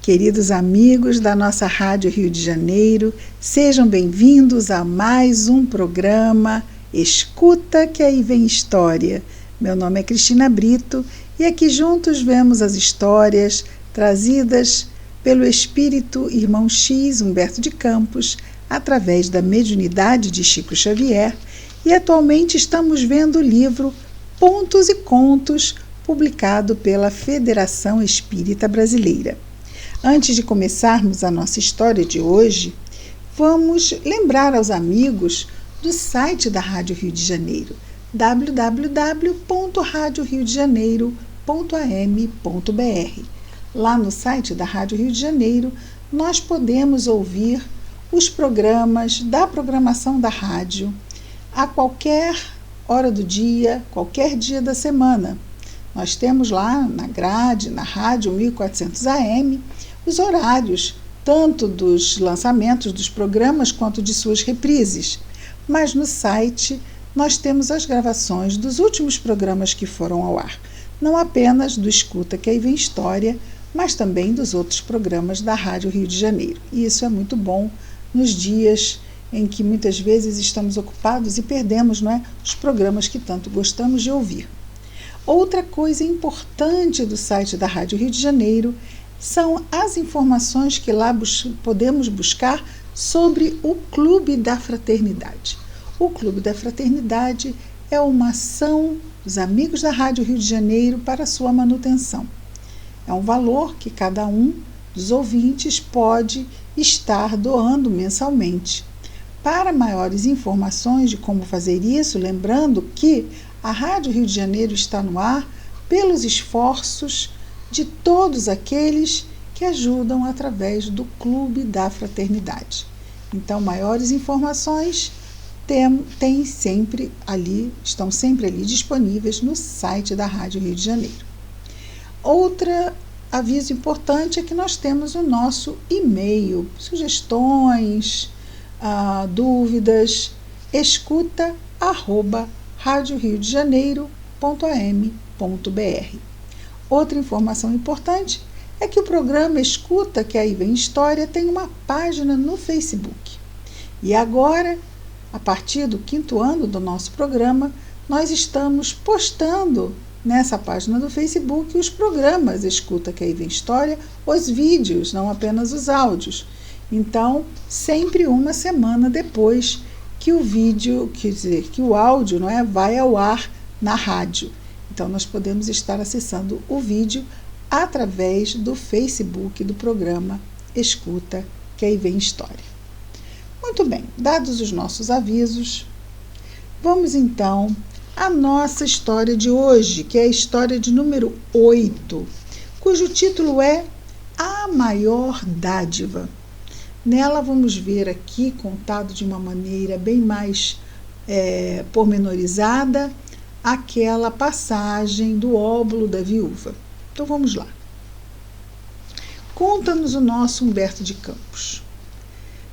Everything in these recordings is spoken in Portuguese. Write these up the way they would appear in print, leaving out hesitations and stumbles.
Queridos amigos da nossa Rádio Rio de Janeiro, sejam bem-vindos a mais um programa Escuta que aí vem história. Meu nome é Cristina Brito e aqui juntos vemos as histórias trazidas pelo espírito Irmão X, Humberto de Campos, através da mediunidade de Chico Xavier, e atualmente estamos vendo o livro Pontos e Contos, publicado pela Federação Espírita Brasileira. Antes de começarmos a nossa história de hoje, vamos lembrar aos amigos do site da Rádio Rio de Janeiro, www.radioriodejaneiro.am.br. Lá no site da Rádio Rio de Janeiro, nós podemos ouvir os programas da programação da rádio a qualquer hora do dia, qualquer dia da semana. Nós temos lá na grade, na rádio 1400 AM, os horários, tanto dos lançamentos dos programas quanto de suas reprises. Mas no site nós temos as gravações dos últimos programas que foram ao ar, não apenas do Escuta que aí vem história, mas também dos outros programas da Rádio Rio de Janeiro. E isso é muito bom nos dias em que muitas vezes estamos ocupados e perdemos, não é, os programas que tanto gostamos de ouvir. Outra coisa importante do site da Rádio Rio de Janeiro são as informações que lá podemos buscar sobre o Clube da Fraternidade. O Clube da Fraternidade é uma ação dos amigos da Rádio Rio de Janeiro para sua manutenção. É um valor que cada um dos ouvintes pode estar doando mensalmente. Para maiores informações de como fazer isso, lembrando que a Rádio Rio de Janeiro está no ar pelos esforços de todos aqueles que ajudam através do Clube da Fraternidade. Então, maiores informações estão sempre ali disponíveis no site da Rádio Rio de Janeiro. Outro aviso importante é que nós temos o nosso e-mail, sugestões, dúvidas, escuta@radioriodejaneiro.am.br. Outra informação importante é que o programa Escuta que aí vem história tem uma página no Facebook. E agora, a partir do 5º ano do nosso programa, nós estamos postando nessa página do Facebook os programas Escuta que aí vem história, os vídeos, não apenas os áudios. Então, sempre uma semana depois que o vídeo, quer dizer, que o áudio, não é, vai ao ar na rádio. Então, nós podemos estar acessando o vídeo através do Facebook do programa Escuta que aí vem história. Muito bem, dados os nossos avisos, vamos então à nossa história de hoje, que é a história de número 8, cujo título é A Maior Dádiva. Nela vamos ver aqui, contado de uma maneira bem mais pormenorizada, aquela passagem do óbolo da viúva. Então vamos lá. Conta-nos o nosso Humberto de Campos.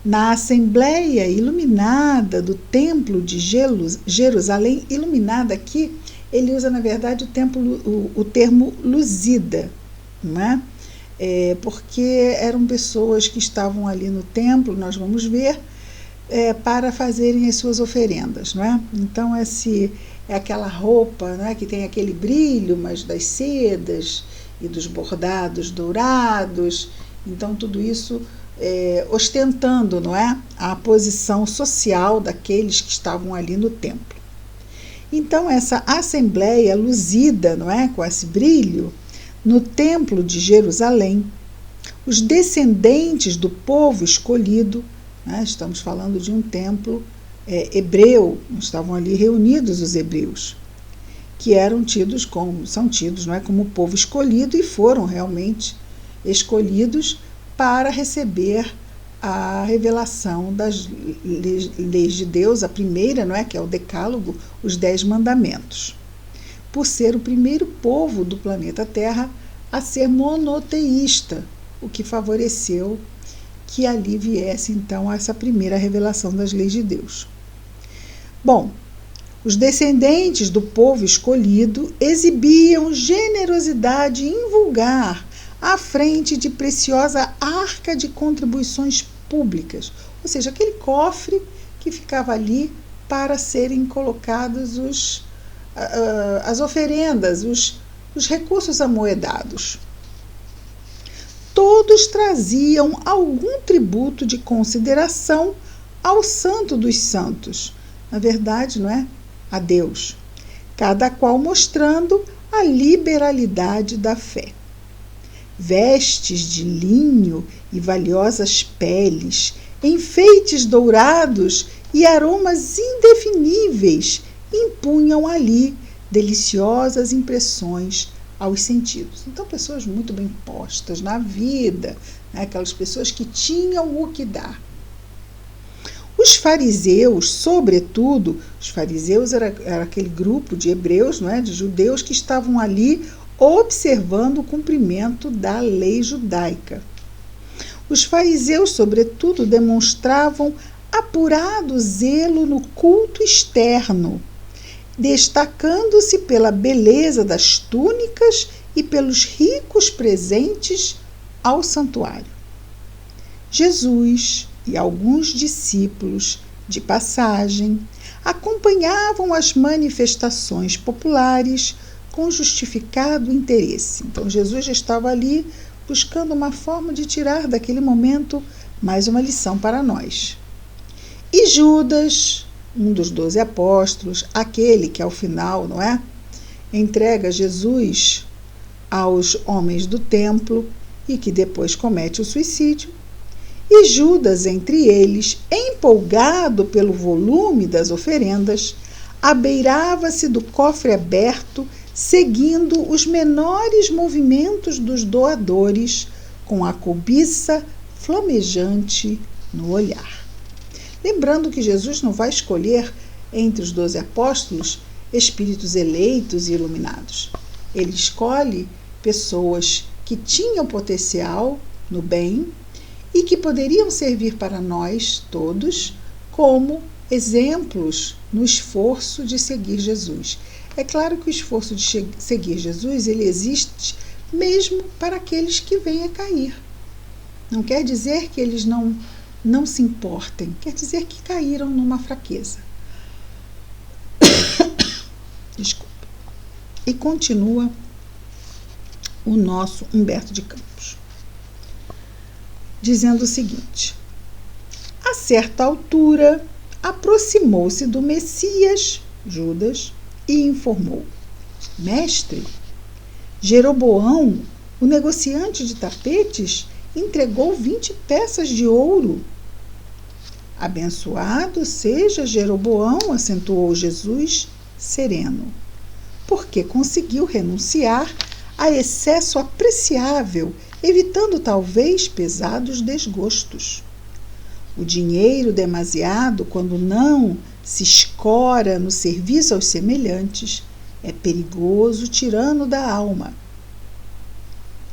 Na Assembleia Iluminada do Templo de Jerusalém, iluminada aqui, ele usa na verdade o termo luzida, não é? Porque eram pessoas que estavam ali no templo, nós vamos ver, para fazerem as suas oferendas, não é? Então é aquela roupa, não é, que tem aquele brilho, mas das sedas e dos bordados dourados, então tudo isso ostentando, não é, a posição social daqueles que estavam ali no templo. Então essa assembleia luzida, não é, com esse brilho, no templo de Jerusalém, os descendentes do povo escolhido, né, estamos falando de um templo hebreu, estavam ali reunidos os hebreus, que são tidos, não é, como povo escolhido, e foram realmente escolhidos para receber a revelação das leis de Deus, a primeira, não é, que é o Decálogo, os 10 mandamentos, por ser o primeiro povo do planeta Terra a ser monoteísta, o que favoreceu que ali viesse então essa primeira revelação das leis de Deus. Bom, os descendentes do povo escolhido exibiam generosidade invulgar à frente de preciosa arca de contribuições públicas, ou seja, aquele cofre que ficava ali para serem colocados as oferendas, os recursos amoedados. Todos traziam algum tributo de consideração ao Santo dos Santos, na verdade, não é? A Deus, cada qual mostrando a liberalidade da fé. Vestes de linho e valiosas peles, enfeites dourados e aromas indefiníveis impunham ali deliciosas impressões aos sentidos. Então, pessoas muito bem postas na vida, né? Aquelas pessoas que tinham o que dar. Os fariseus, sobretudo, os fariseus era aquele grupo de hebreus, não é? De judeus que estavam ali observando o cumprimento da lei judaica. Os fariseus, sobretudo, demonstravam apurado zelo no culto externo, destacando-se pela beleza das túnicas e pelos ricos presentes ao santuário. Jesus e alguns discípulos, de passagem, acompanhavam as manifestações populares com justificado interesse. Então, Jesus já estava ali buscando uma forma de tirar daquele momento mais uma lição para nós. E Judas, um dos 12 apóstolos, aquele que ao final, não é, entrega Jesus aos homens do templo e que depois comete o suicídio, e Judas entre eles, empolgado pelo volume das oferendas, abeirava-se do cofre aberto, seguindo os menores movimentos dos doadores, com a cobiça flamejante no olhar. Lembrando que Jesus não vai escolher entre os 12 apóstolos espíritos eleitos e iluminados. Ele escolhe pessoas que tinham potencial no bem e que poderiam servir para nós todos como exemplos no esforço de seguir Jesus. É claro que o esforço de seguir Jesus, ele existe mesmo para aqueles que vêm a cair. Não quer dizer que eles não se importem, quer dizer que caíram numa fraqueza. Desculpa. E continua o nosso Humberto de Campos, dizendo o seguinte: a certa altura, aproximou-se do Messias, Judas, e informou: Mestre, Jeroboão, o negociante de tapetes, entregou 20 peças de ouro. Abençoado seja Jeroboão, acentuou Jesus, sereno, porque conseguiu renunciar a excesso apreciável, evitando talvez pesados desgostos. O dinheiro demasiado, quando não se escora no serviço aos semelhantes, é perigoso tirano da alma.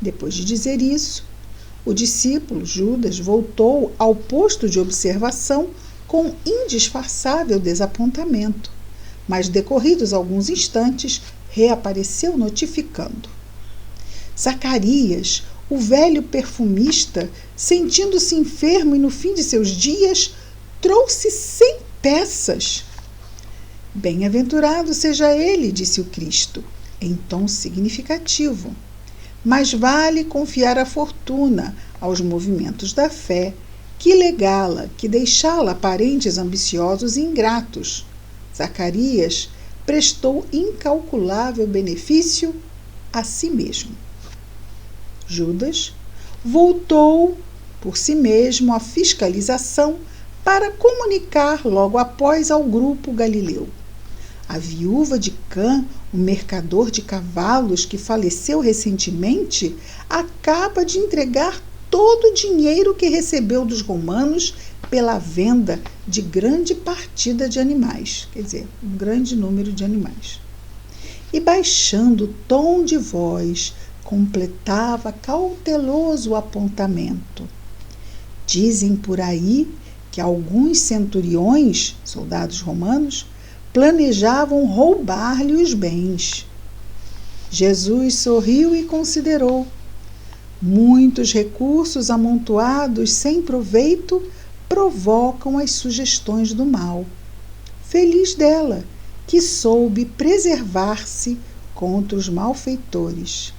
Depois de dizer isso, o discípulo Judas voltou ao posto de observação com indisfarçável desapontamento, mas decorridos alguns instantes, reapareceu notificando: Zacarias, o velho perfumista, sentindo-se enfermo e no fim de seus dias, trouxe 100 peças. Bem-aventurado seja ele, disse o Cristo, em tom significativo. Mais vale confiar a fortuna aos movimentos da fé que legá-la, que deixá-la a parentes ambiciosos e ingratos. Zacarias prestou incalculável benefício a si mesmo. Judas voltou por si mesmo à fiscalização para comunicar logo após ao grupo galileu: a viúva de Cã, o mercador de cavalos que faleceu recentemente, acaba de entregar todo o dinheiro que recebeu dos romanos pela venda de grande partida de animais, quer dizer, um grande número de animais. E baixando o tom de voz, completava cauteloso o apontamento: dizem por aí que alguns centuriões, soldados romanos, planejavam roubar-lhe os bens. Jesus sorriu e considerou: Muitos recursos amontoados sem proveito provocam as sugestões do mal. Feliz dela, que soube preservar-se contra os malfeitores.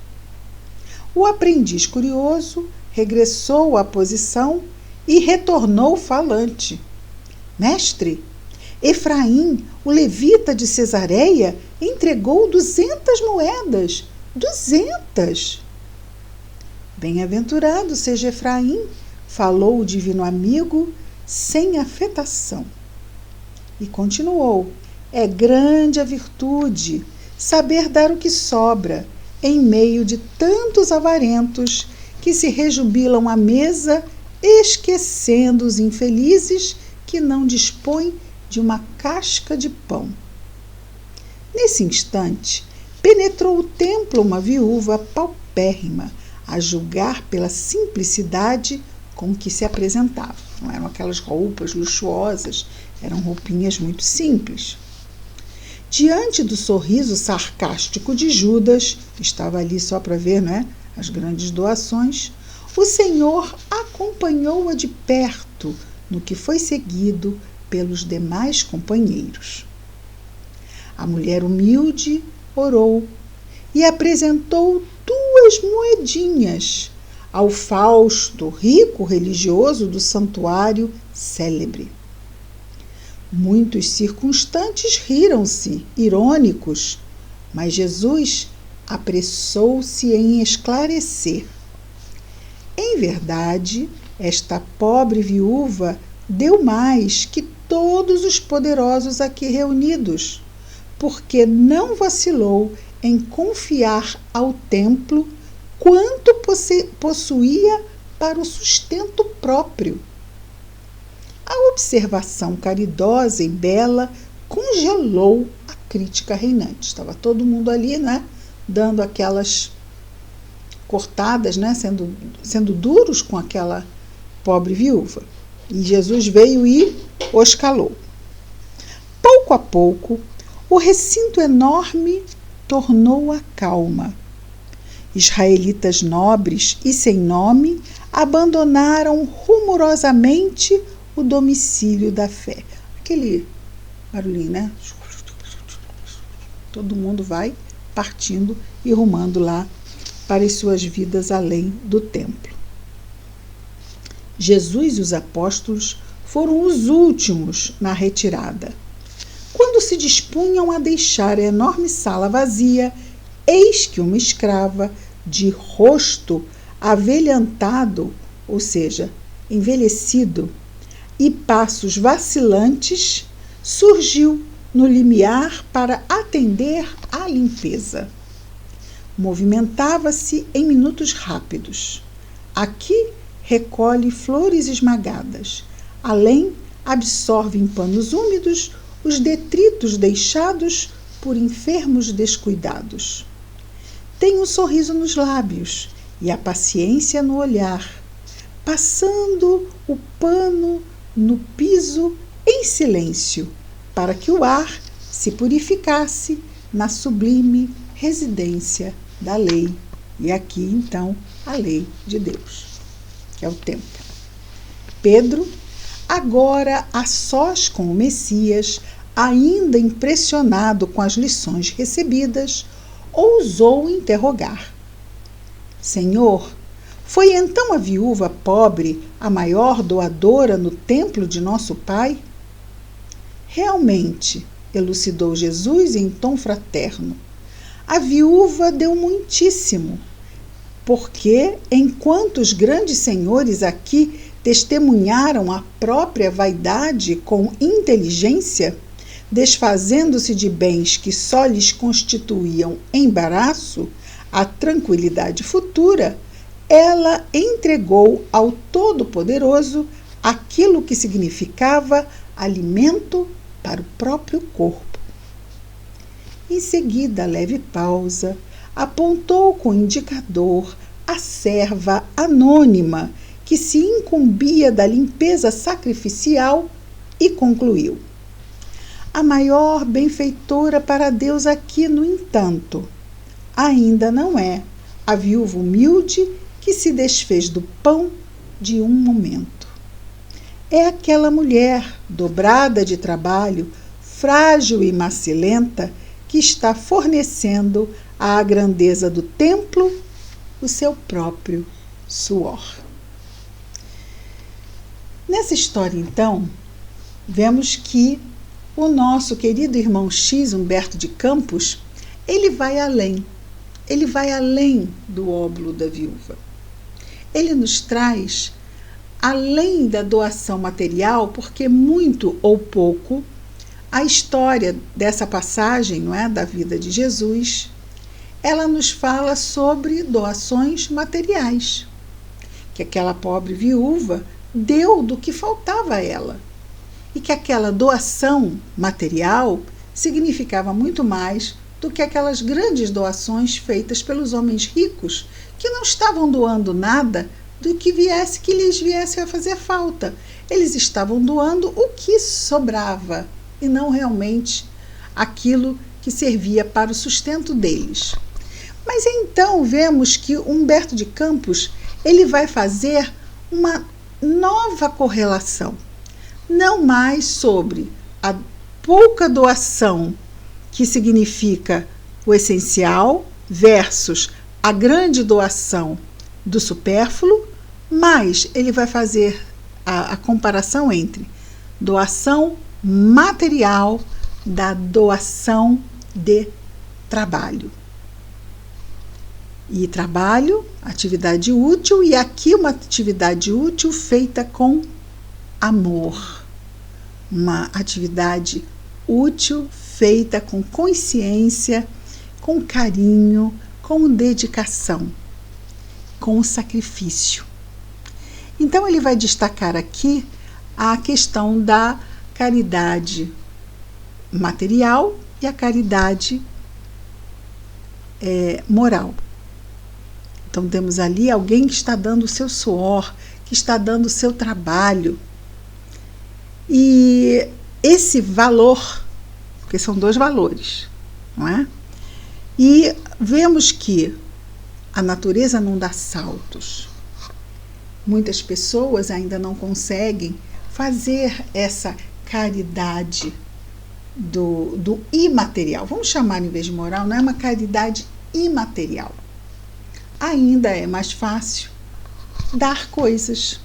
O aprendiz curioso regressou à posição e retornou falante. Mestre, Efraim, o levita de Cesareia, entregou 200 moedas. 200! Bem-aventurado seja Efraim, falou o divino amigo sem afetação. E continuou: é grande a virtude saber dar o que sobra em meio de tantos avarentos que se rejubilam à mesa, esquecendo os infelizes que não dispõem de uma casca de pão. Nesse instante, penetrou o templo uma viúva paupérrima, a julgar pela simplicidade com que se apresentava. Não eram aquelas roupas luxuosas, eram roupinhas muito simples. Diante do sorriso sarcástico de Judas, que estava ali só para ver, né, as grandes doações, o Senhor acompanhou-a de perto, no que foi seguido pelos demais companheiros. A mulher humilde orou e apresentou 2 moedinhas ao Fausto, rico religioso do santuário célebre. Muitos circunstantes riram-se, irônicos, mas Jesus apressou-se em esclarecer. Em verdade, esta pobre viúva deu mais que todos os poderosos aqui reunidos, porque não vacilou em confiar ao templo quanto possuía para o sustento próprio. A observação caridosa e bela congelou a crítica reinante. Estava todo mundo ali, né, dando aquelas cortadas, né, sendo duros com aquela pobre viúva. E Jesus veio e os calou. Pouco a pouco, o recinto enorme tornou a calma. Israelitas nobres e sem nome abandonaram rumorosamente o domicílio da fé. Aquele barulhinho, né? Todo mundo vai partindo e rumando lá para as suas vidas além do templo. Jesus e os apóstolos foram os últimos na retirada. Quando se dispunham a deixar a enorme sala vazia, eis que uma escrava, de rosto avelhantado, ou seja, envelhecido, e passos vacilantes, surgiu no limiar para atender à limpeza. Movimentava-se em minutos rápidos. Aqui recolhe flores esmagadas. Além, absorve em panos úmidos os detritos deixados por enfermos descuidados. Tem um sorriso nos lábios e a paciência no olhar, passando o pano no piso em silêncio, para que o ar se purificasse na sublime residência da lei. E aqui, então, a lei de Deus, que é o templo. Pedro, agora a sós com o Messias, ainda impressionado com as lições recebidas, ousou interrogar: Senhor, foi então a viúva pobre a maior doadora no templo de nosso Pai? Realmente, elucidou Jesus em tom fraterno, a viúva deu muitíssimo, porque, enquanto os grandes senhores aqui testemunharam a própria vaidade com inteligência, desfazendo-se de bens que só lhes constituíam embaraço, a tranquilidade futura, ela entregou ao Todo-Poderoso aquilo que significava alimento para o próprio corpo. Em seguida, leve pausa, apontou com o indicador a serva anônima que se incumbia da limpeza sacrificial e concluiu: a maior benfeitora para Deus aqui, no entanto, ainda não é a viúva humilde que se desfez do pão de um momento. É aquela mulher dobrada de trabalho, frágil e macilenta, que está fornecendo à grandeza do templo o seu próprio suor. Nessa história, então, vemos que o nosso querido irmão X, Humberto de Campos, ele vai além do óbolo da viúva. Ele nos traz, além da doação material, porque muito ou pouco, a história dessa passagem, não é, da vida de Jesus, ela nos fala sobre doações materiais, que aquela pobre viúva deu do que faltava a ela, e que aquela doação material significava muito mais do que aquelas grandes doações feitas pelos homens ricos, que não estavam doando nada do que lhes viesse a fazer falta. Eles estavam doando o que sobrava, e não realmente aquilo que servia para o sustento deles. Mas então vemos que Humberto de Campos ele vai fazer uma nova correlação, não mais sobre a pouca doação, que significa o essencial, versus a grande doação do supérfluo, mas ele vai fazer a comparação entre doação material da doação de trabalho. E trabalho, atividade útil, e aqui uma atividade útil feita com amor. Uma atividade útil feita com consciência, com carinho, com dedicação, com sacrifício. Então ele vai destacar aqui a questão da caridade material e a caridade moral. Então temos ali alguém que está dando o seu suor, que está dando o seu trabalho. E esse valor, porque são dois valores, não é? E vemos que a natureza não dá saltos. Muitas pessoas ainda não conseguem fazer essa caridade do imaterial. Vamos chamar, em vez de moral, não é uma caridade imaterial. Ainda é mais fácil dar coisas.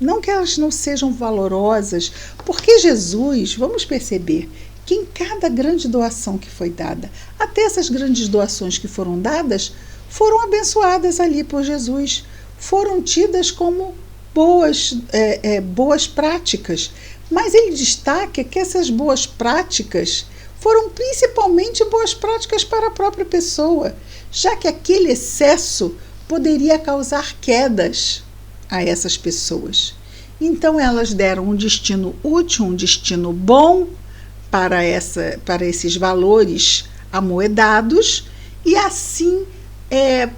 Não que elas não sejam valorosas, porque Jesus, vamos perceber, que em cada grande doação que foi dada, até essas grandes doações que foram dadas, foram abençoadas ali por Jesus, foram tidas como boas práticas. Mas ele destaca que essas boas práticas foram principalmente boas práticas para a própria pessoa, já que aquele excesso poderia causar quedas a essas pessoas. Então elas deram um destino útil, um destino bom para esses valores amoedados, e assim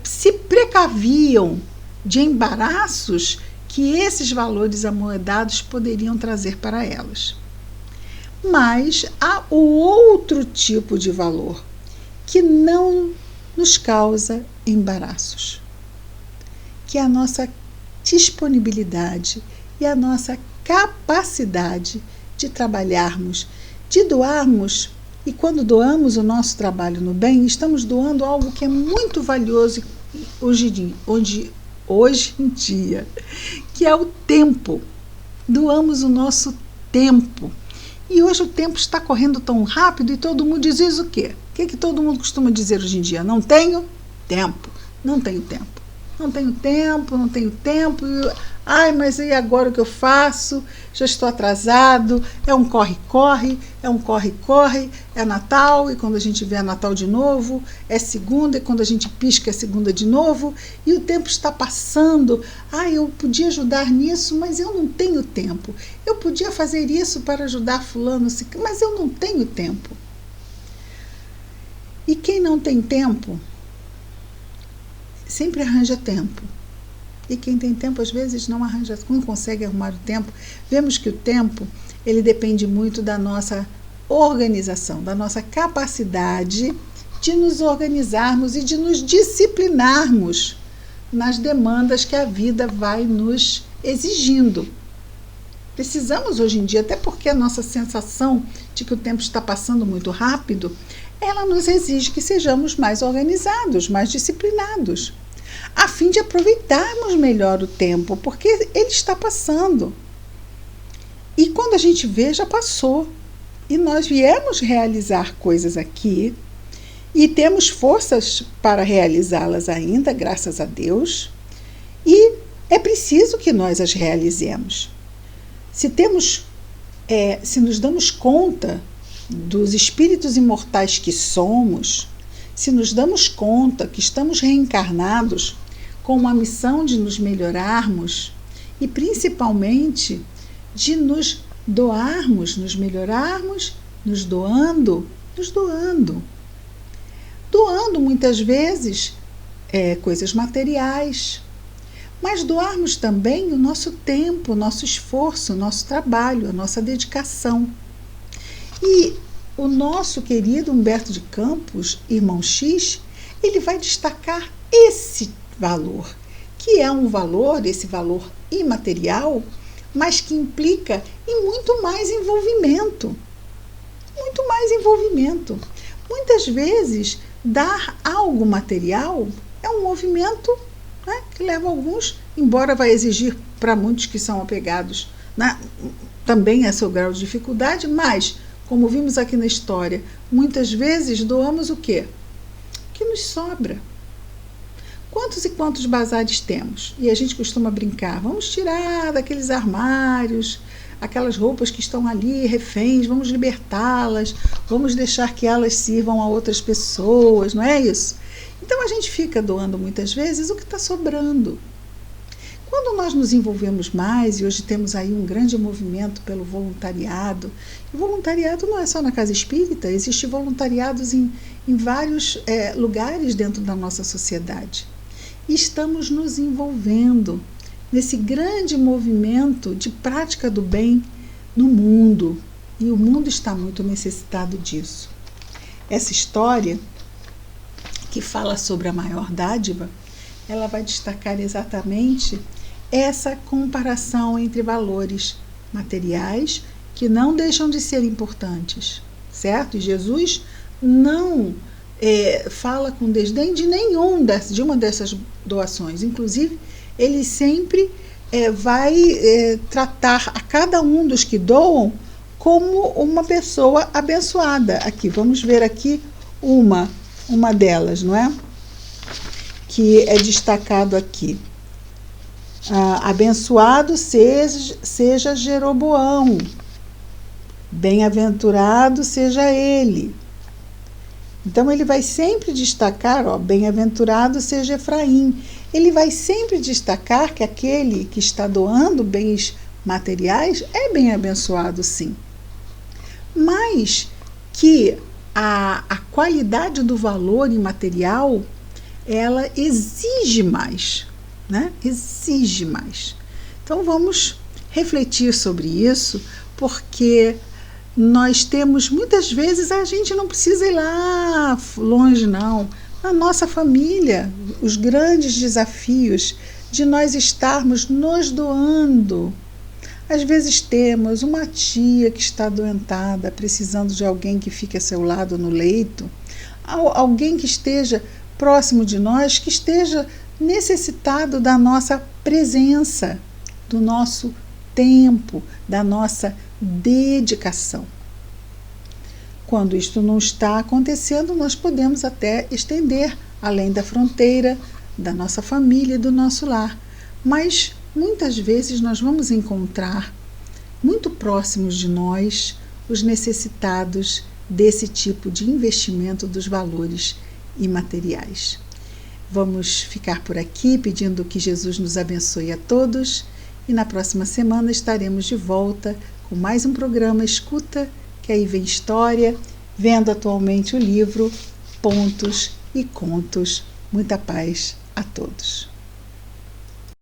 se precaviam de embaraços que esses valores amoedados poderiam trazer para elas. Mas há o outro tipo de valor que não nos causa embaraços, que é a nossa disponibilidade e a nossa capacidade de trabalharmos, de doarmos. E quando doamos o nosso trabalho no bem, estamos doando algo que é muito valioso hoje em dia, que é o tempo. Doamos o nosso tempo. E hoje o tempo está correndo tão rápido e todo mundo diz o quê? O que todo mundo costuma dizer hoje em dia? Não tenho tempo. Ai, mas e agora o que eu faço? Já estou atrasado, é um corre-corre, é Natal, e quando a gente vê é Natal de novo, é segunda, e quando a gente pisca é segunda de novo, e o tempo está passando. Ai, eu podia ajudar nisso, mas eu não tenho tempo. Eu podia fazer isso para ajudar fulano, mas eu não tenho tempo. E quem não tem tempo, sempre arranja tempo. E quem tem tempo, às vezes, não consegue arrumar o tempo. Vemos que o tempo, ele depende muito da nossa organização, da nossa capacidade de nos organizarmos e de nos disciplinarmos nas demandas que a vida vai nos exigindo. Precisamos hoje em dia, até porque a nossa sensação de que o tempo está passando muito rápido, ela nos exige que sejamos mais organizados, mais disciplinados, a fim de aproveitarmos melhor o tempo, porque ele está passando. E quando a gente vê, já passou. E nós viemos realizar coisas aqui e temos forças para realizá-las ainda, graças a Deus, e é preciso que nós as realizemos. Se nos damos conta dos espíritos imortais que somos, se nos damos conta que estamos reencarnados com uma missão de nos melhorarmos e principalmente de nos doarmos, nos melhorarmos, nos doando muitas vezes coisas materiais, mas doarmos também o nosso tempo, o nosso esforço, o nosso trabalho, a nossa dedicação. E o nosso querido Humberto de Campos, irmão X, ele vai destacar esse valor, que é um valor, esse valor imaterial, mas que implica em muito mais envolvimento. Muito mais envolvimento. Muitas vezes, dar algo material é um movimento, né, que leva alguns, embora vai exigir para muitos que são apegados, né, também a seu grau de dificuldade, mas, como vimos aqui na história, muitas vezes doamos o quê? O que nos sobra. Quantos e quantos bazares temos? E a gente costuma brincar, vamos tirar daqueles armários, aquelas roupas que estão ali, reféns, vamos libertá-las, vamos deixar que elas sirvam a outras pessoas, não é isso? Então a gente fica doando muitas vezes o que está sobrando. Quando nós nos envolvemos mais, e hoje temos aí um grande movimento pelo voluntariado, e o voluntariado não é só na casa espírita, existem voluntariados em vários lugares dentro da nossa sociedade. E estamos nos envolvendo nesse grande movimento de prática do bem no mundo. E o mundo está muito necessitado disso. Essa história, que fala sobre a maior dádiva, ela vai destacar exatamente essa comparação entre valores materiais que não deixam de ser importantes, certo? E Jesus não fala com desdém de de uma dessas doações. Inclusive, ele sempre vai tratar a cada um dos que doam como uma pessoa abençoada. Aqui, vamos ver aqui uma delas, não é? Que é destacado aqui. Abençoado seja Jeroboão, bem-aventurado seja ele. Então ele vai sempre destacar, bem-aventurado seja Efraim. Ele vai sempre destacar que aquele que está doando bens materiais é bem abençoado, sim. Mas que a qualidade do valor imaterial, ela exige mais, né? Exige mais. Então vamos refletir sobre isso, porque nós temos, muitas vezes, a gente não precisa ir lá longe, não. Na nossa família, os grandes desafios de nós estarmos nos doando. Às vezes temos uma tia que está adoentada, precisando de alguém que fique a seu lado no leito, alguém que esteja próximo de nós, que esteja necessitado da nossa presença, do nosso tempo, da nossa dedicação. Quando isto não está acontecendo, nós podemos até estender além da fronteira da nossa família e do nosso lar. Mas muitas vezes nós vamos encontrar muito próximos de nós os necessitados desse tipo de investimento dos valores imateriais. Vamos ficar por aqui pedindo que Jesus nos abençoe a todos e na próxima semana estaremos de volta com mais um programa Escuta, que aí vem história, vendo atualmente o livro Pontos e Contos. Muita paz a todos.